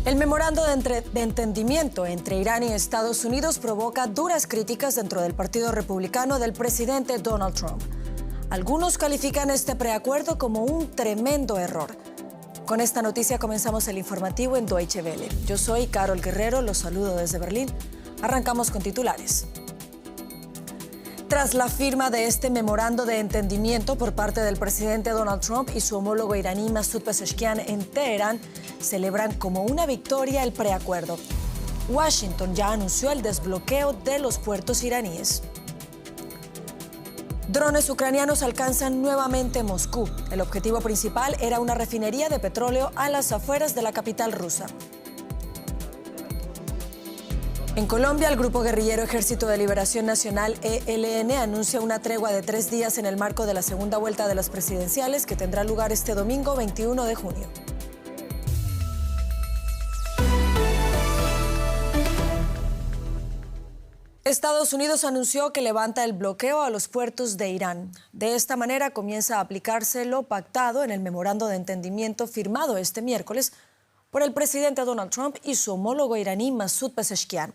El memorando de entendimiento entre Irán y Estados Unidos provoca duras críticas dentro del Partido Republicano del presidente Donald Trump. Algunos califican este preacuerdo como un tremendo error. Con esta noticia comenzamos el informativo en Deutsche Welle. Yo soy Carol Guerrero, los saludo desde Berlín. Arrancamos con titulares. Tras la firma de este memorando de entendimiento por parte del presidente Donald Trump y su homólogo iraní Masoud Pezeshkian en Teherán, celebran como una victoria el preacuerdo. Washington ya anunció el desbloqueo de los puertos iraníes. Drones ucranianos alcanzan nuevamente Moscú. El objetivo principal era una refinería de petróleo a las afueras de la capital rusa. En Colombia, el grupo guerrillero Ejército de Liberación Nacional, ELN, anuncia una tregua de 3 días en el marco de la segunda vuelta de las presidenciales que tendrá lugar este domingo 21 de junio. Estados Unidos anunció que levanta el bloqueo a los puertos de Irán. De esta manera comienza a aplicarse lo pactado en el memorando de entendimiento firmado este miércoles por el presidente Donald Trump y su homólogo iraní Masoud Pezeshkian.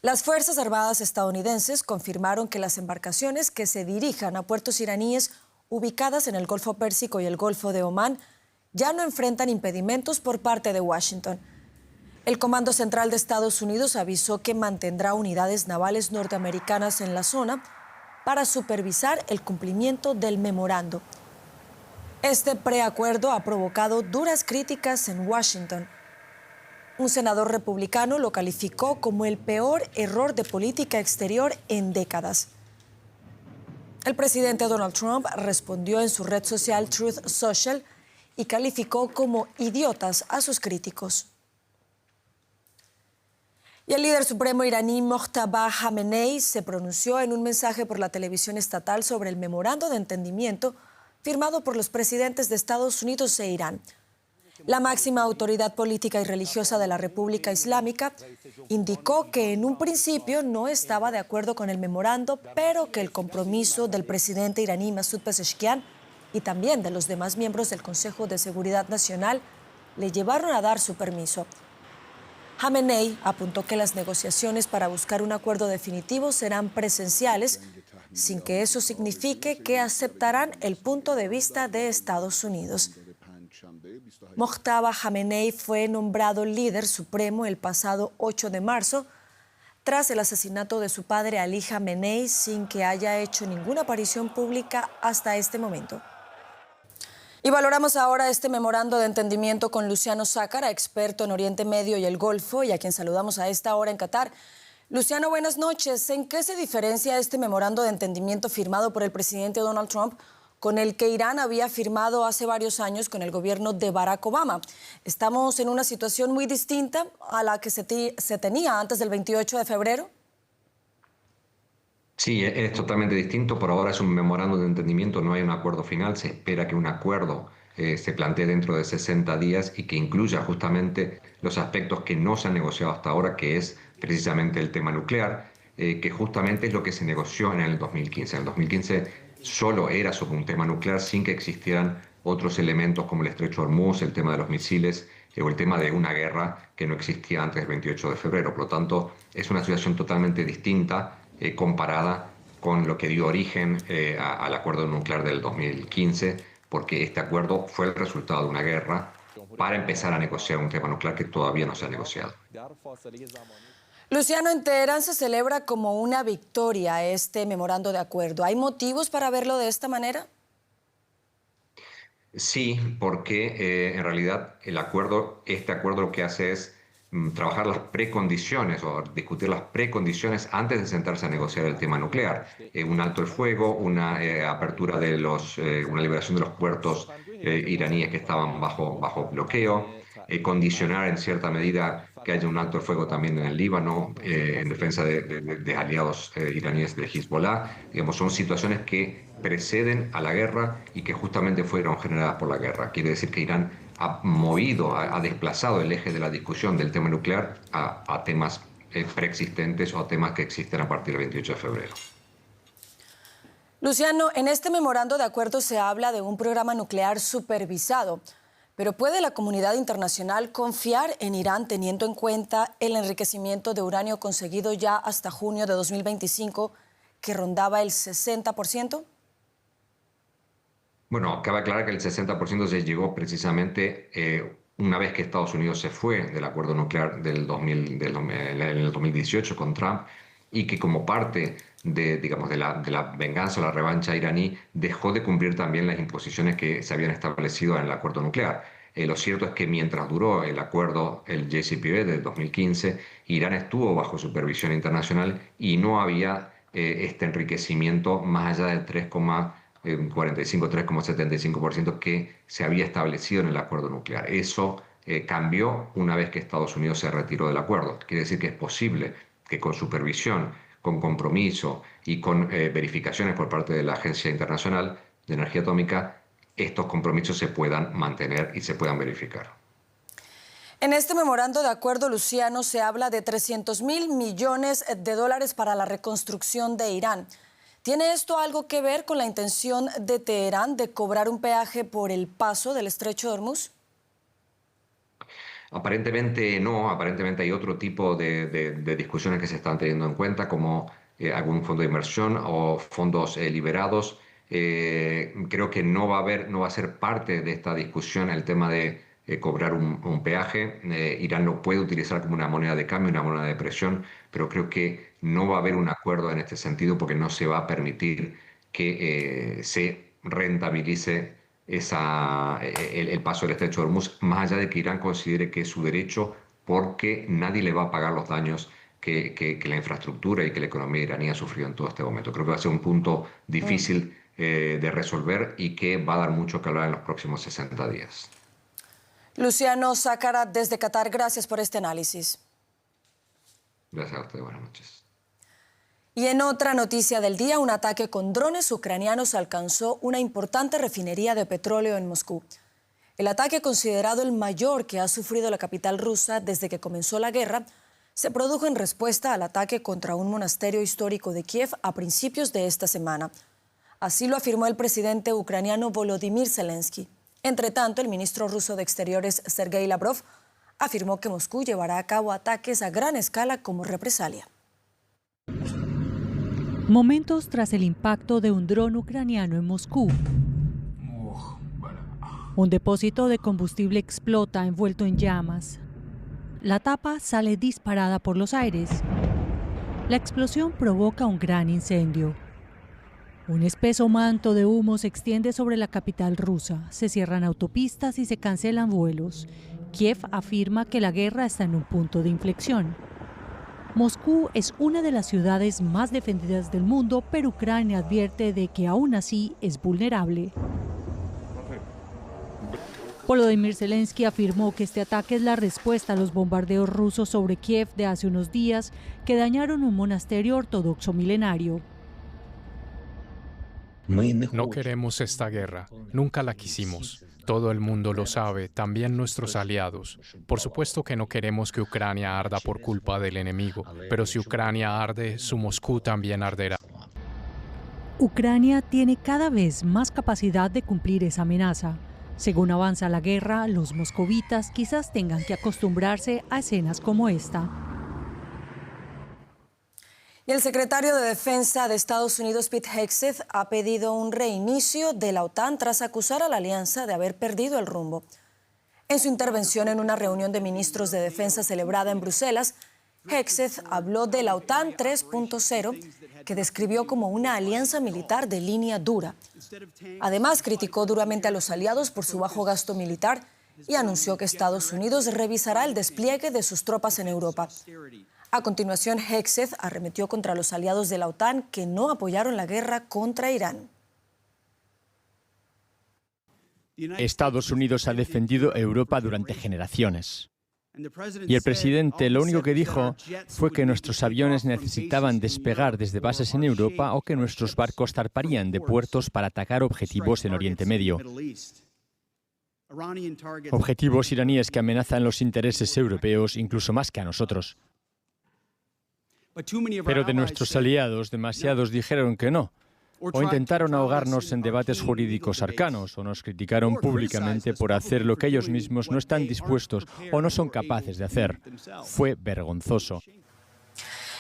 Las Fuerzas Armadas estadounidenses confirmaron que las embarcaciones que se dirijan a puertos iraníes ubicadas en el Golfo Pérsico y el Golfo de Omán ya no enfrentan impedimentos por parte de Washington. El Comando Central de Estados Unidos avisó que mantendrá unidades navales norteamericanas en la zona para supervisar el cumplimiento del memorando. Este preacuerdo ha provocado duras críticas en Washington. Un senador republicano lo calificó como el peor error de política exterior en décadas. El presidente Donald Trump respondió en su red social Truth Social y calificó como idiotas a sus críticos. Y el líder supremo iraní Mojtaba Khamenei se pronunció en un mensaje por la televisión estatal sobre el memorando de entendimiento firmado por los presidentes de Estados Unidos e Irán. La máxima autoridad política y religiosa de la República Islámica indicó que en un principio no estaba de acuerdo con el memorando, pero que el compromiso del presidente iraní Masoud Pezeshkian y también de los demás miembros del Consejo de Seguridad Nacional le llevaron a dar su permiso. Khamenei apuntó que las negociaciones para buscar un acuerdo definitivo serán presenciales, sin que eso signifique que aceptarán el punto de vista de Estados Unidos. Mojtaba Khamenei fue nombrado líder supremo el pasado 8 de marzo, tras el asesinato de su padre Ali Khamenei, sin que haya hecho ninguna aparición pública hasta este momento. Y valoramos ahora este memorando de entendimiento con Luciano Zácara, experto en Oriente Medio y el Golfo, y a quien saludamos a esta hora en Qatar. Luciano, buenas noches. ¿En qué se diferencia este memorando de entendimiento firmado por el presidente Donald Trump con el que Irán había firmado hace varios años con el gobierno de Barack Obama? Estamos en una situación muy distinta a la que se tenía antes del 28 de febrero. Sí, es totalmente distinto. Por ahora es un memorando de entendimiento, no hay un acuerdo final. Se espera que un acuerdo se plantee dentro de 60 días y que incluya justamente los aspectos que no se han negociado hasta ahora, que es precisamente el tema nuclear, que justamente es lo que se negoció en el 2015. En el 2015 solo era sobre un tema nuclear sin que existieran otros elementos como el estrecho de Hormuz, el tema de los misiles o el tema de una guerra que no existía antes del 28 de febrero. Por lo tanto, es una situación totalmente distinta comparada con lo que dio origen al acuerdo nuclear del 2015, porque este acuerdo fue el resultado de una guerra para empezar a negociar un tema nuclear que todavía no se ha negociado. Luciano, en Teherán se celebra como una victoria este memorando de acuerdo. ¿Hay motivos para verlo de esta manera? Sí, porque en realidad este acuerdo lo que hace es trabajar las precondiciones o discutir las precondiciones antes de sentarse a negociar el tema nuclear. Un alto el fuego, una apertura de una liberación de los puertos iraníes que estaban bajo bloqueo, condicionar en cierta medida que haya un alto el fuego también en el Líbano en defensa de aliados iraníes de Hezbollah. Digamos, son situaciones que preceden a la guerra y que justamente fueron generadas por la guerra. Quiere decir que Irán ha desplazado el eje de la discusión del tema nuclear a temas preexistentes o a temas que existen a partir del 28 de febrero. Luciano, en este memorando de acuerdo se habla de un programa nuclear supervisado, Pero ¿puede la comunidad internacional confiar en Irán teniendo en cuenta el enriquecimiento de uranio conseguido ya hasta junio de 2025, que rondaba el 60%? Bueno, cabe aclarar que el 60% se llegó precisamente una vez que Estados Unidos se fue del acuerdo nuclear en el 2018 con Trump, y que como parte de, digamos, de la venganza o la revancha iraní dejó de cumplir también las imposiciones que se habían establecido en el acuerdo nuclear. Lo cierto es que mientras duró el acuerdo, el JCPOA de 2015, Irán estuvo bajo supervisión internacional y no había este enriquecimiento más allá del 3,45-3,75% que se había establecido en el acuerdo nuclear. Eso cambió una vez que Estados Unidos se retiró del acuerdo. Quiere decir que es posible que con supervisión, con compromiso y con verificaciones por parte de la Agencia Internacional de Energía Atómica, estos compromisos se puedan mantener y se puedan verificar. En este memorando de acuerdo, Luciano, se habla de 300.000 millones de dólares para la reconstrucción de Irán. ¿Tiene esto algo que ver con la intención de Teherán de cobrar un peaje por el paso del Estrecho de Hormuz? Aparentemente no, aparentemente hay otro tipo de discusiones que se están teniendo en cuenta, como algún fondo de inversión o fondos liberados. Creo que no va a ser parte de esta discusión el tema de cobrar un peaje. Irán lo puede utilizar como una moneda de cambio, una moneda de presión, pero creo que no va a haber un acuerdo en este sentido porque no se va a permitir que se rentabilice el paso del Estrecho de Hormuz, más allá de que Irán considere que es su derecho, porque nadie le va a pagar los daños que la infraestructura y que la economía iraní ha sufrido en todo este momento. Creo que va a ser un punto difícil de resolver y que va a dar mucho que hablar en los próximos 60 días. Luciano Sácara, desde Qatar, gracias por este análisis. Gracias a usted, buenas noches. Y en otra noticia del día, un ataque con drones ucranianos alcanzó una importante refinería de petróleo en Moscú. El ataque, considerado el mayor que ha sufrido la capital rusa desde que comenzó la guerra, se produjo en respuesta al ataque contra un monasterio histórico de Kiev a principios de esta semana. Así lo afirmó el presidente ucraniano Volodymyr Zelensky. Entre tanto, el ministro ruso de Exteriores, Sergei Lavrov, afirmó que Moscú llevará a cabo ataques a gran escala como represalia. Momentos tras el impacto de un dron ucraniano en Moscú. Un depósito de combustible explota envuelto en llamas. La tapa sale disparada por los aires. La explosión provoca un gran incendio. Un espeso manto de humo se extiende sobre la capital rusa. Se cierran autopistas y se cancelan vuelos. Kiev afirma que la guerra está en un punto de inflexión. Moscú es una de las ciudades más defendidas del mundo, pero Ucrania advierte de que aún así es vulnerable. Volodymyr Zelensky afirmó que este ataque es la respuesta a los bombardeos rusos sobre Kiev de hace unos días que dañaron un monasterio ortodoxo milenario. No queremos esta guerra, nunca la quisimos. Todo el mundo lo sabe, también nuestros aliados. Por supuesto que no queremos que Ucrania arda por culpa del enemigo, pero si Ucrania arde, su Moscú también arderá. Ucrania tiene cada vez más capacidad de cumplir esa amenaza. Según avanza la guerra, los moscovitas quizás tengan que acostumbrarse a escenas como esta. Y el secretario de Defensa de Estados Unidos, Pete Hegseth, ha pedido un reinicio de la OTAN tras acusar a la alianza de haber perdido el rumbo. En su intervención en una reunión de ministros de Defensa celebrada en Bruselas, Hegseth habló de la OTAN 3.0, que describió como una alianza militar de línea dura. Además, criticó duramente a los aliados por su bajo gasto militar y anunció que Estados Unidos revisará el despliegue de sus tropas en Europa. A continuación, Hegseth arremetió contra los aliados de la OTAN que no apoyaron la guerra contra Irán. Estados Unidos ha defendido Europa durante generaciones. Y el presidente lo único que dijo fue que nuestros aviones necesitaban despegar desde bases en Europa o que nuestros barcos zarparían de puertos para atacar objetivos en Oriente Medio. Objetivos iraníes que amenazan los intereses europeos incluso más que a nosotros. Pero de nuestros aliados, demasiados dijeron que no. o intentaron ahogarnos en debates jurídicos arcanos, o nos criticaron públicamente por hacer lo que ellos mismos no están dispuestos o no son capaces de hacer. Fue vergonzoso.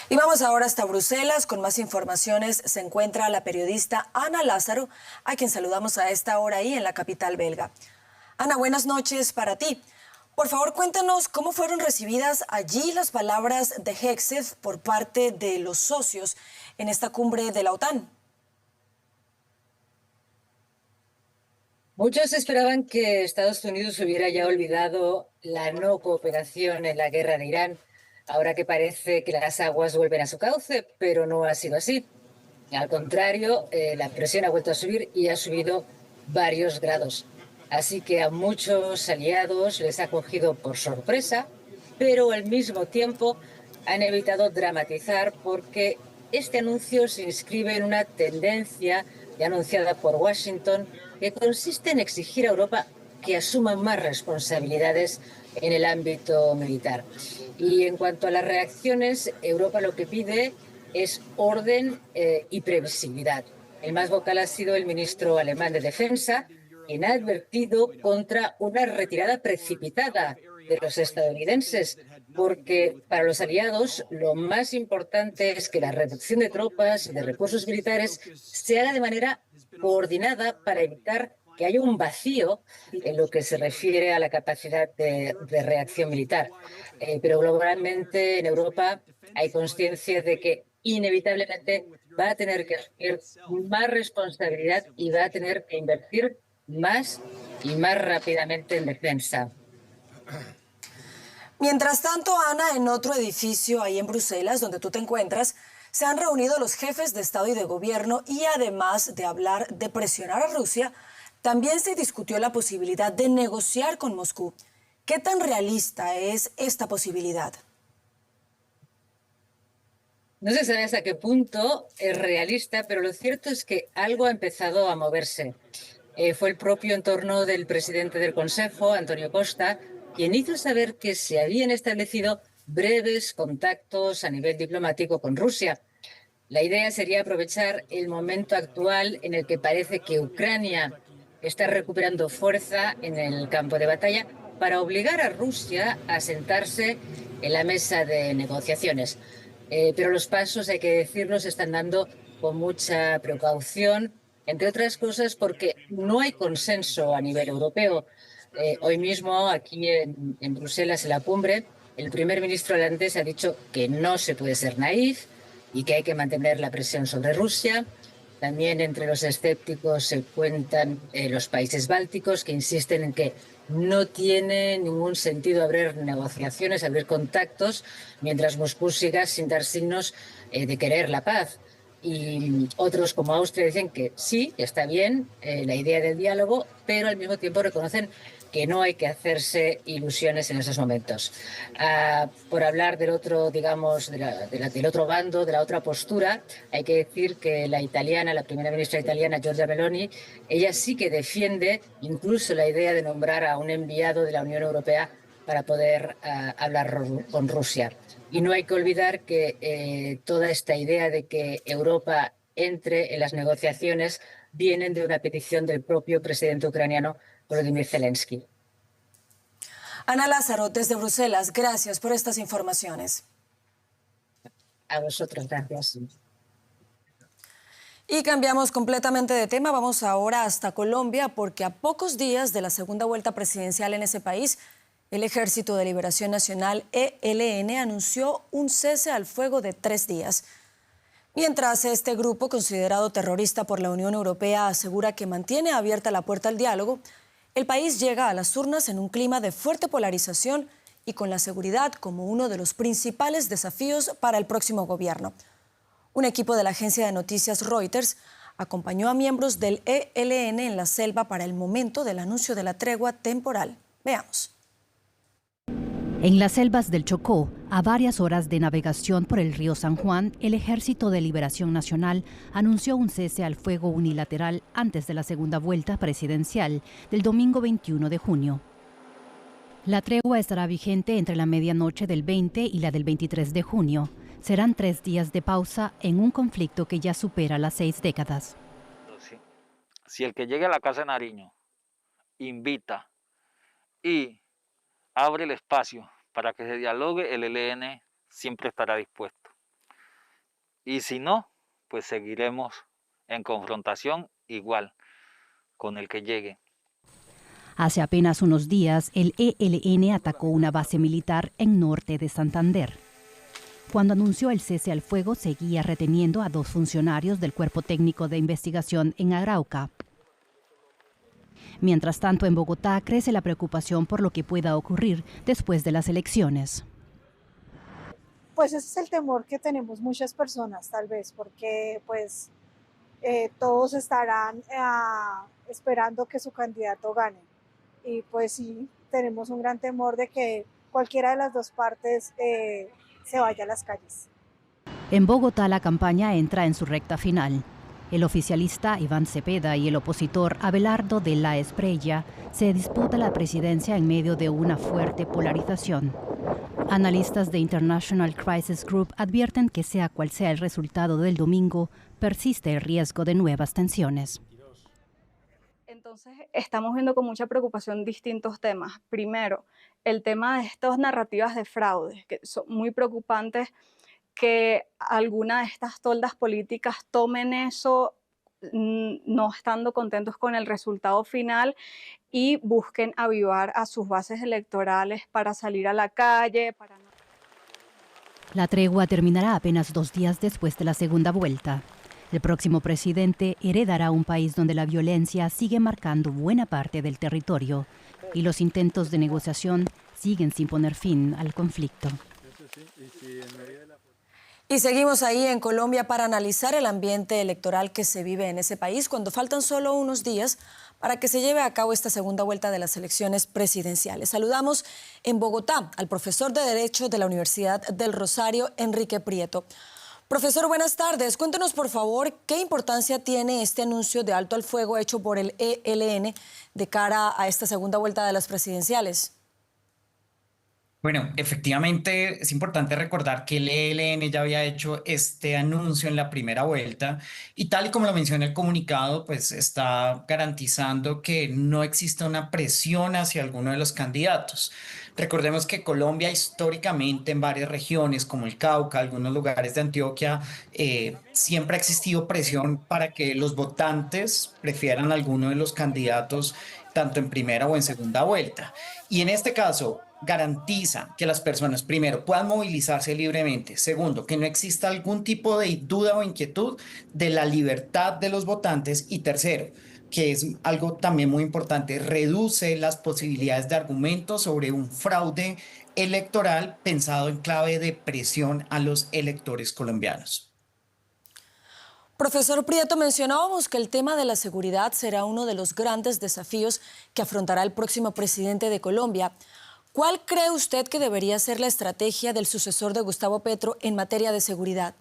Y vamos ahora hasta Bruselas. Con más informaciones se encuentra la periodista Ana Lázaro, a quien saludamos a esta hora ahí en la capital belga. Ana, buenas noches para ti. Por favor, cuéntanos cómo fueron recibidas allí las palabras de Hegseth por parte de los socios en esta cumbre de la OTAN. Muchos esperaban que Estados Unidos hubiera ya olvidado la no cooperación en la guerra de Irán, ahora que parece que las aguas vuelven a su cauce, pero no ha sido así. Al contrario, la presión ha vuelto a subir y ha subido varios grados. Así que a muchos aliados les ha cogido por sorpresa, pero al mismo tiempo han evitado dramatizar porque este anuncio se inscribe en una tendencia ya anunciada por Washington que consiste en exigir a Europa que asuma más responsabilidades en el ámbito militar. Y en cuanto a las reacciones, Europa lo que pide es orden y previsibilidad. El más vocal ha sido el ministro alemán de Defensa, quien ha advertido contra una retirada precipitada de los estadounidenses, porque para los aliados lo más importante es que la reducción de tropas y de recursos militares se haga de manera coordinada para evitar que haya un vacío en lo que se refiere a la capacidad de reacción militar. Pero globalmente en Europa hay conciencia de que inevitablemente va a tener que asumir más responsabilidad y va a tener que invertir más y más rápidamente en defensa. Mientras tanto, Ana, en otro edificio ahí en Bruselas, donde tú te encuentras, se han reunido los jefes de Estado y de Gobierno y además de hablar de presionar a Rusia, también se discutió la posibilidad de negociar con Moscú. ¿Qué tan realista es esta posibilidad? No se sabe hasta qué punto es realista, pero lo cierto es que algo ha empezado a moverse. Fue el propio entorno del presidente del Consejo, Antonio Costa, quien hizo saber que se habían establecido breves contactos a nivel diplomático con Rusia. La idea sería aprovechar el momento actual en el que parece que Ucrania está recuperando fuerza en el campo de batalla para obligar a Rusia a sentarse en la mesa de negociaciones. Pero los pasos, hay que decirlo, se están dando con mucha precaución, entre otras cosas porque no hay consenso a nivel europeo. Hoy mismo, aquí en Bruselas, en la cumbre, el primer ministro holandés ha dicho que no se puede ser naif y que hay que mantener la presión sobre Rusia. También entre los escépticos se cuentan los países bálticos, que insisten en que no tiene ningún sentido abrir negociaciones, abrir contactos, mientras Moscú siga sin dar signos de querer la paz. Y otros, como Austria, dicen que sí, está bien la idea del diálogo, pero al mismo tiempo reconocen que no hay que hacerse ilusiones en esos momentos. Por hablar del otro, digamos, del otro bando, de la otra postura, hay que decir que la primera ministra italiana, Giorgia Meloni, ella sí que defiende incluso la idea de nombrar a un enviado de la Unión Europea para poder hablar con Rusia. Y no hay que olvidar que toda esta idea de que Europa entre en las negociaciones vienen de una petición del propio presidente ucraniano, Volodymyr Zelensky. Ana Lázaro, desde Bruselas, gracias por estas informaciones. A vosotros, gracias. Y cambiamos completamente de tema, vamos ahora hasta Colombia, porque a pocos días de la segunda vuelta presidencial en ese país, el Ejército de Liberación Nacional, ELN, anunció un cese al fuego de 3 días. Mientras este grupo, considerado terrorista por la Unión Europea, asegura que mantiene abierta la puerta al diálogo, el país llega a las urnas en un clima de fuerte polarización y con la seguridad como uno de los principales desafíos para el próximo gobierno. Un equipo de la agencia de noticias Reuters acompañó a miembros del ELN en la selva para el momento del anuncio de la tregua temporal. Veamos. En las selvas del Chocó, a varias horas de navegación por el río San Juan, el Ejército de Liberación Nacional anunció un cese al fuego unilateral antes de la segunda vuelta presidencial del domingo 21 de junio. La tregua estará vigente entre la medianoche del 20 y la del 23 de junio. Serán 3 días de pausa en un conflicto que ya supera las 6 décadas. si el que llegue a la Casa de Nariño invita y abre el espacio para que se dialogue, el ELN siempre estará dispuesto. Y si no, pues seguiremos en confrontación igual con el que llegue. Hace apenas unos días, el ELN atacó una base militar en norte de Santander. Cuando anunció el cese al fuego, seguía reteniendo a 2 funcionarios del Cuerpo Técnico de Investigación en Arauca. Mientras tanto, en Bogotá crece la preocupación por lo que pueda ocurrir después de las elecciones. Pues ese es el temor que tenemos muchas personas, tal vez, porque pues todos estarán esperando que su candidato gane. Y pues sí, tenemos un gran temor de que cualquiera de las 2 partes se vaya a las calles. En Bogotá la campaña entra en su recta final. El oficialista Iván Cepeda y el opositor Abelardo de la Espriella se disputan la presidencia en medio de una fuerte polarización. Analistas de International Crisis Group advierten que sea cual sea el resultado del domingo, persiste el riesgo de nuevas tensiones. Entonces, estamos viendo con mucha preocupación distintos temas. Primero, el tema de estas narrativas de fraude, que son muy preocupantes, que alguna de estas toldas políticas tomen eso, no estando contentos con el resultado final, y busquen avivar a sus bases electorales para salir a la calle. La tregua terminará apenas 2 días después de la segunda vuelta. El próximo presidente heredará un país donde la violencia sigue marcando buena parte del territorio y los intentos de negociación siguen sin poner fin al conflicto. Y seguimos ahí en Colombia para analizar el ambiente electoral que se vive en ese país cuando faltan solo unos días para que se lleve a cabo esta segunda vuelta de las elecciones presidenciales. Saludamos en Bogotá al profesor de Derecho de la Universidad del Rosario, Enrique Prieto. Profesor, buenas tardes. Cuéntenos, por favor, qué importancia tiene este anuncio de alto al fuego hecho por el ELN de cara a esta segunda vuelta de las presidenciales. Bueno, efectivamente es importante recordar que el ELN ya había hecho este anuncio en la primera vuelta y tal y como lo menciona el comunicado, pues está garantizando que no exista una presión hacia alguno de los candidatos. Recordemos que Colombia históricamente en varias regiones como el Cauca, algunos lugares de Antioquia, siempre ha existido presión para que los votantes prefieran a alguno de los candidatos tanto en primera o en segunda vuelta. Y en este caso garantiza que las personas, primero, puedan movilizarse libremente, segundo, que no exista algún tipo de duda o inquietud de la libertad de los votantes y tercero, que es algo también muy importante, reduce las posibilidades de argumento sobre un fraude electoral pensado en clave de presión a los electores colombianos. Profesor Prieto, mencionábamos que el tema de la seguridad será uno de los grandes desafíos que afrontará el próximo presidente de Colombia. ¿Cuál cree usted que debería ser la estrategia del sucesor de Gustavo Petro en materia de seguridad?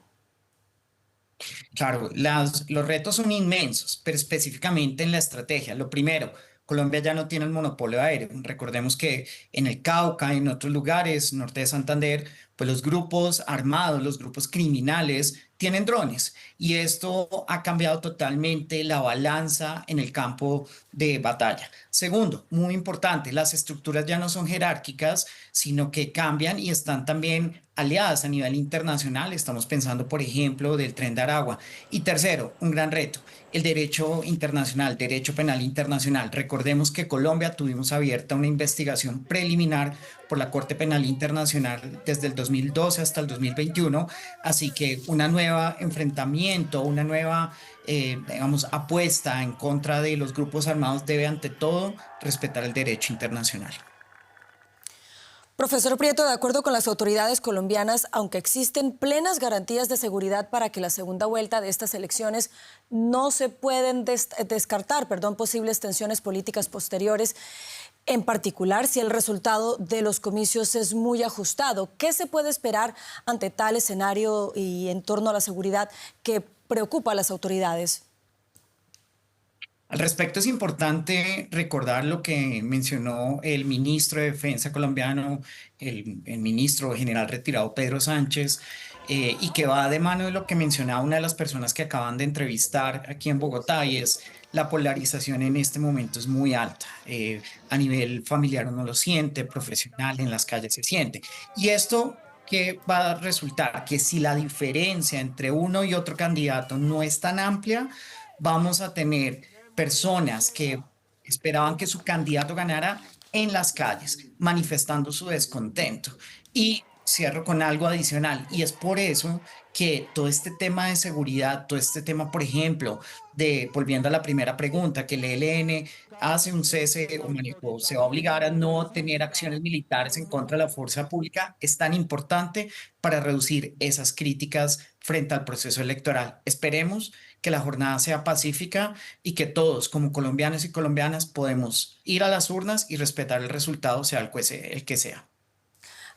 Claro, los retos son inmensos, pero específicamente en la estrategia. Lo primero, Colombia ya no tiene el monopolio aéreo. Recordemos que en el Cauca, en otros lugares, norte de Santander, pues los grupos armados, los grupos criminales tienen drones y esto ha cambiado totalmente la balanza en el campo de batalla. Segundo, muy importante, las estructuras ya no son jerárquicas, sino que cambian y están también aliadas a nivel internacional. Estamos pensando, por ejemplo, del Tren de Aragua. Y tercero, un gran reto, el derecho internacional, derecho penal internacional. Recordemos que Colombia tuvimos abierta una investigación preliminar por la Corte Penal Internacional desde el 2012 hasta el 2021, así que una nueva enfrentamiento, una nueva apuesta en contra de los grupos armados debe ante todo respetar el derecho internacional. Profesor Prieto, de acuerdo con las autoridades colombianas, aunque existen plenas garantías de seguridad para que la segunda vuelta de estas elecciones no se pueden descartar posibles tensiones políticas posteriores, en particular si el resultado de los comicios es muy ajustado. ¿Qué se puede esperar ante tal escenario y en torno a la seguridad que preocupa a las autoridades? Al respecto, es importante recordar lo que mencionó el ministro de Defensa colombiano, el ministro general retirado Pedro Sánchez, y que va de mano de lo que mencionaba una de las personas que acaban de entrevistar aquí en Bogotá, y es la polarización en este momento es muy alta. A nivel familiar uno lo siente, profesional en las calles se siente. Y esto que va a resultar que si la diferencia entre uno y otro candidato no es tan amplia, vamos a tener personas que esperaban que su candidato ganara en las calles, manifestando su descontento. Y cierro con algo adicional, y es por eso que todo este tema de seguridad, todo este tema, por ejemplo, volviendo a la primera pregunta, que el ELN hace un cese o se va a obligar a no tener acciones militares en contra de la fuerza pública, es tan importante para reducir esas críticas frente al proceso electoral. Esperemos que la jornada sea pacífica y que todos, como colombianos y colombianas, podemos ir a las urnas y respetar el resultado, sea el que sea.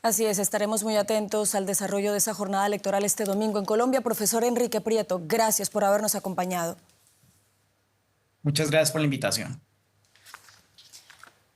Así es, estaremos muy atentos al desarrollo de esa jornada electoral este domingo en Colombia. Profesor Enrique Prieto, gracias por habernos acompañado. Muchas gracias por la invitación.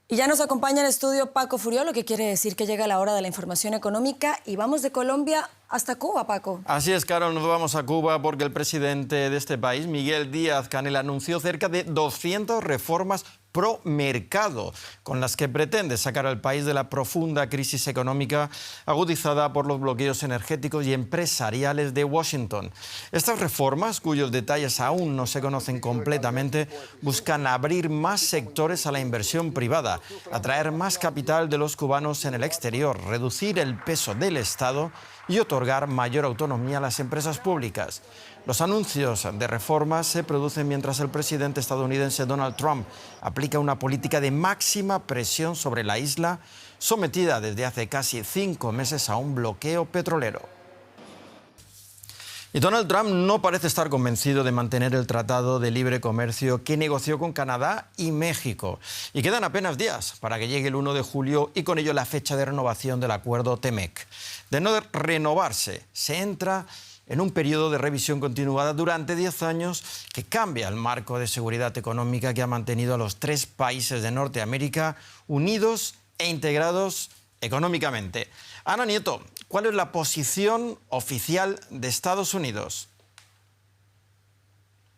Y ya nos acompaña en el estudio Paco Furió, lo que quiere decir que llega la hora de la información económica y vamos de Colombia hasta Cuba, Paco. Así es, Carol, nos vamos a Cuba porque el presidente de este país, Miguel Díaz-Canel, anunció cerca de 200 reformas pro mercado, con las que pretende sacar al país de la profunda crisis económica agudizada por los bloqueos energéticos y empresariales de Washington. Estas reformas, cuyos detalles aún no se conocen completamente, buscan abrir más sectores a la inversión privada, atraer más capital de los cubanos en el exterior, reducir el peso del Estado y otorgar mayor autonomía a las empresas públicas. Los anuncios de reformas se producen mientras el presidente estadounidense Donald Trump aplica una política de máxima presión sobre la isla, sometida desde hace casi 5 meses a un bloqueo petrolero. Y Donald Trump no parece estar convencido de mantener el tratado de libre comercio que negoció con Canadá y México. Y quedan apenas días para que llegue el 1 de julio y con ello la fecha de renovación del acuerdo TEMEC. De no renovarse, se entra en un periodo de revisión continuada durante 10 años que cambia el marco de seguridad económica que ha mantenido a los 3 países de Norteamérica unidos e integrados económicamente. Ana Nieto, ¿cuál es la posición oficial de Estados Unidos?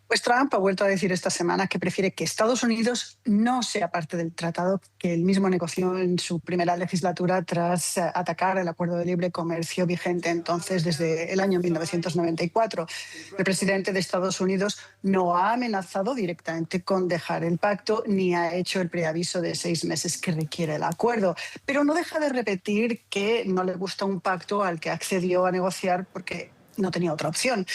Pues Trump ha vuelto a decir esta semana que prefiere que Estados Unidos no sea parte del tratado que él mismo negoció en su primera legislatura tras atacar el acuerdo de libre comercio vigente entonces desde el año 1994. El presidente de Estados Unidos no ha amenazado directamente con dejar el pacto ni ha hecho el preaviso de 6 meses que requiere el acuerdo, pero no deja de repetir que no le gusta un pacto al que accedió a negociar porque no tenía otra opción.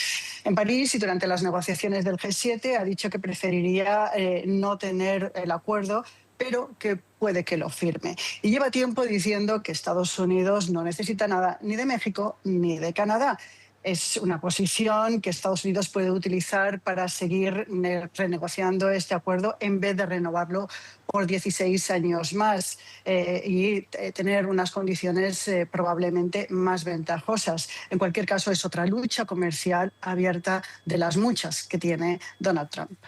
En París y durante las negociaciones del G7 ha dicho que preferiría no tener el acuerdo, pero que puede que lo firme. Y lleva tiempo diciendo que Estados Unidos no necesita nada ni de México ni de Canadá. Es una posición que Estados Unidos puede utilizar para seguir renegociando este acuerdo en vez de renovarlo por 16 años más y tener unas condiciones probablemente más ventajosas. En cualquier caso, es otra lucha comercial abierta de las muchas que tiene Donald Trump.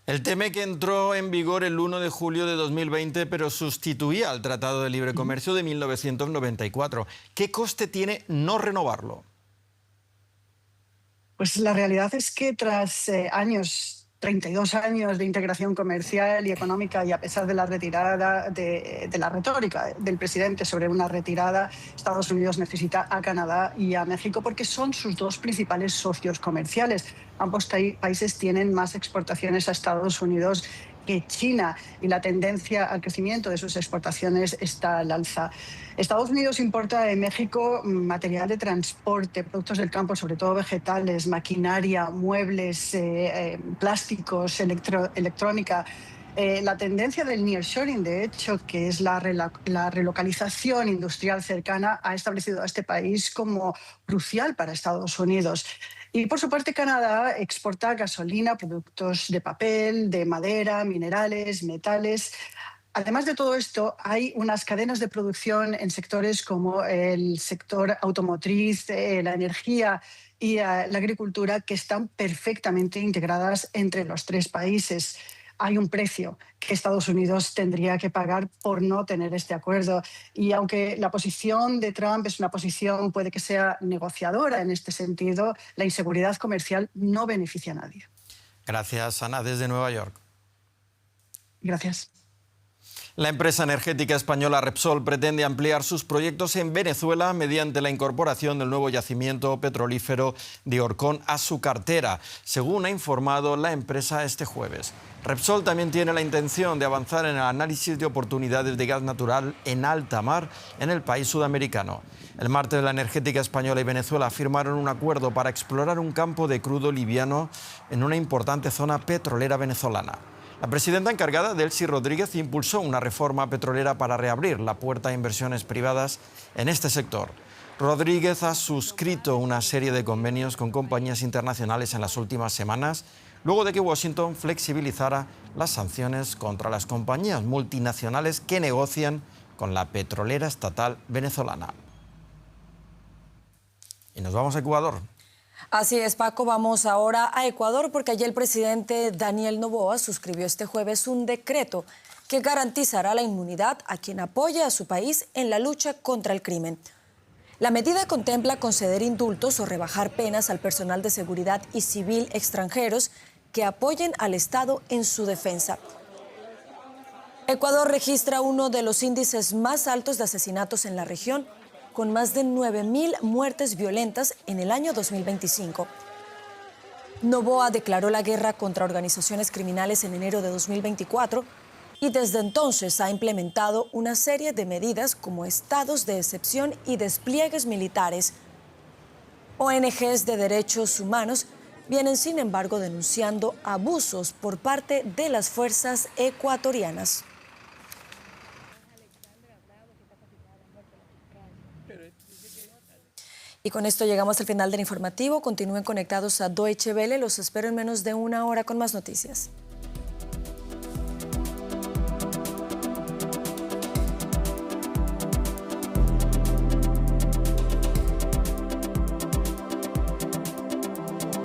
El TEMEC entró en vigor el 1 de julio de 2020, pero sustituía al Tratado de Libre Comercio de 1994. ¿Qué coste tiene no renovarlo? Pues la realidad es que tras 32 años de integración comercial y económica y a pesar de la retirada de la retórica del presidente sobre una retirada, Estados Unidos necesita a Canadá y a México porque son sus 2 principales socios comerciales. Ambos países tienen más exportaciones a Estados Unidos que China y la tendencia al crecimiento de sus exportaciones está al alza. Estados Unidos importa de México material de transporte, productos del campo, sobre todo vegetales, maquinaria, muebles, plásticos, electrónica. La tendencia del nearshoring, de hecho, que es la relocalización industrial cercana, ha establecido a este país como crucial para Estados Unidos. Y por su parte, Canadá exporta gasolina, productos de papel, de madera, minerales, metales. Además de todo esto, hay unas cadenas de producción en sectores como el sector automotriz, la energía y la agricultura que están perfectamente integradas entre los tres países. Hay un precio que Estados Unidos tendría que pagar por no tener este acuerdo. Y aunque la posición de Trump es una posición, puede que sea negociadora en este sentido, la inseguridad comercial no beneficia a nadie. Gracias, Ana, desde Nueva York. Gracias. La empresa energética española Repsol pretende ampliar sus proyectos en Venezuela mediante la incorporación del nuevo yacimiento petrolífero de Orcón a su cartera, según ha informado la empresa este jueves. Repsol también tiene la intención de avanzar en el análisis de oportunidades de gas natural en alta mar en el país sudamericano. El martes la energética española y Venezuela firmaron un acuerdo para explorar un campo de crudo liviano en una importante zona petrolera venezolana. La presidenta encargada, Delcy Rodríguez, impulsó una reforma petrolera para reabrir la puerta a inversiones privadas en este sector. Rodríguez ha suscrito una serie de convenios con compañías internacionales en las últimas semanas, luego de que Washington flexibilizara las sanciones contra las compañías multinacionales que negocian con la petrolera estatal venezolana. Y nos vamos a Ecuador. Así es, Paco, vamos ahora a Ecuador porque allí el presidente Daniel Noboa suscribió este jueves un decreto que garantizará la inmunidad a quien apoye a su país en la lucha contra el crimen. La medida contempla conceder indultos o rebajar penas al personal de seguridad y civil extranjeros que apoyen al Estado en su defensa. Ecuador registra uno de los índices más altos de asesinatos en la región, con más de 9.000 muertes violentas en el año 2025. Noboa declaró la guerra contra organizaciones criminales en enero de 2024 y desde entonces ha implementado una serie de medidas como estados de excepción y despliegues militares. ONGs de derechos humanos vienen, sin embargo, denunciando abusos por parte de las fuerzas ecuatorianas. Y con esto llegamos al final del informativo. Continúen conectados a Deutsche Welle. Los espero en menos de una hora con más noticias.